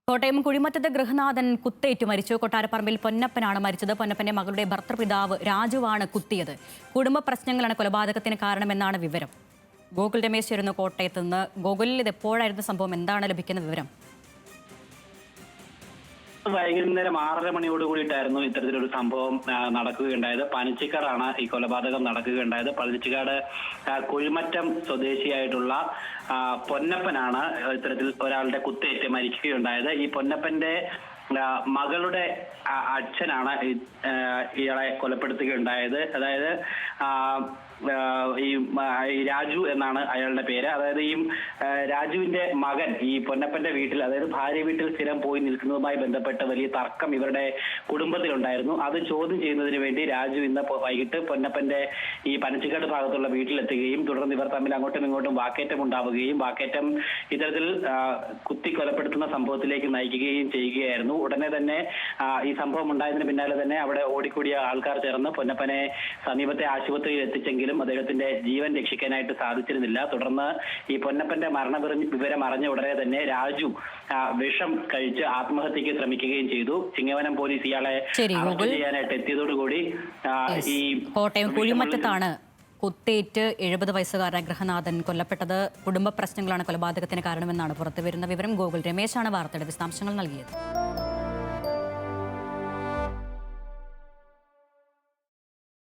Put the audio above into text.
കോട്ടയം കുഴിമറ്റത്ത് ഗൃഹനാഥൻ കുത്തേറ്റു മരിച്ചു. കൊട്ടാരപ്പറമ്പിൽ പൊന്നപ്പനാണ് മരിച്ചത്. പൊന്നപ്പന്റെ മകളുടെ ഭർത്തൃപിതാവ് രാജുവാണ് കുത്തിയത്. കുടുംബ പ്രശ്നങ്ങളാണ് കൊലപാതകത്തിന് കാരണമെന്നാണ് വിവരം. ഗോകുൽ രമേശ് ചേരുന്നു കോട്ടയത്ത് നിന്ന്. ഗോകുലിൽ ഇത് എപ്പോഴായിരുന്നു സംഭവം? എന്താണ് ലഭിക്കുന്ന വിവരം? വൈകുന്നേരം 6:30 മണിയോട് കൂടിയിട്ടായിരുന്നു ഇത്തരത്തിലൊരു സംഭവം നടക്കുകയുണ്ടായത്. പനച്ചിക്കാടാണ് ഈ കൊലപാതകം നടക്കുകയുണ്ടായത്. പനച്ചിക്കാട് കുഴിമറ്റം സ്വദേശിയായിട്ടുള്ള പൊന്നപ്പനാണ് ഇത്തരത്തിൽ ഒരാളുടെ കുത്തേറ്റ് മരിക്കുകയുണ്ടായത്. ഈ പൊന്നപ്പന്റെ മകളുടെ അച്ഛനാണ് ഇയാളെ കൊലപ്പെടുത്തുകയുണ്ടായത്. അതായത് ഈ രാജു എന്നാണ് അയാളുടെ പേര്. അതായത് ഈ രാജുവിന്റെ മകൻ ഈ പൊന്നപ്പന്റെ വീട്ടിൽ, അതായത് ഭാര്യ വീട്ടിൽ സ്ഥിരം പോയി നിൽക്കുന്നതുമായി ബന്ധപ്പെട്ട് വലിയ തർക്കം ഇവരുടെ കുടുംബത്തിലുണ്ടായിരുന്നു. അത് ചോദ്യം ചെയ്യുന്നതിന് വേണ്ടി രാജു ഇന്ന് വൈകിട്ട് പൊന്നപ്പന്റെ ഈ പനച്ചിക്കാട് ഭാഗത്തുള്ള വീട്ടിലെത്തുകയും തുടർന്ന് ഇവർ തമ്മിൽ അങ്ങോട്ടും ഇങ്ങോട്ടും വാക്കേറ്റം ഉണ്ടാവുകയും വാക്കേറ്റം ഇത്തരത്തിൽ കുത്തി കൊലപ്പെടുത്തുന്ന സംഭവത്തിലേക്ക് നയിക്കുകയും ചെയ്യുകയായിരുന്നു. ഉടനെ തന്നെ ഈ സംഭവം ഉണ്ടായതിന് പിന്നാലെ തന്നെ അവിടെ ഓടിക്കൂടിയ ആൾക്കാർ ചേർന്ന് പൊന്നപ്പനെ സമീപത്തെ ആശുപത്രിയിൽ എത്തിച്ചെങ്കിലും അദ്ദേഹത്തിന്റെ ജീവൻ രക്ഷിക്കാനായിട്ട് സാധിച്ചിരുന്നില്ല. തുടർന്ന് ഈ പൊന്നപ്പന്റെ വിവരം അറിഞ്ഞ ഉടനെ തന്നെ രാജു വിഷം കഴിച്ച് ആത്മഹത്യക്ക് ശ്രമിക്കുകയും ചെയ്തു. ചിങ്ങവനം പോലീസ് ഇയാളെ അറസ്റ്റ് ചെയ്യാനായിട്ട് എത്തിയതോടുകൂടി ഈ കോട്ടയം കുഴിമറ്റത്താണ് കുത്തേറ്റ് 70 വയസ്സുകാരനായ ഗൃഹനാഥൻ കൊല്ലപ്പെട്ടത്. കുടുംബ പ്രശ്നങ്ങളാണ് കൊലപാതകത്തിന് കാരണമെന്നാണ് പുറത്തുവരുന്ന വിവരം. ഗോകുൽ രമേശാണ് വാർത്തയുടെ വിശദാംശങ്ങൾ നൽകിയത്.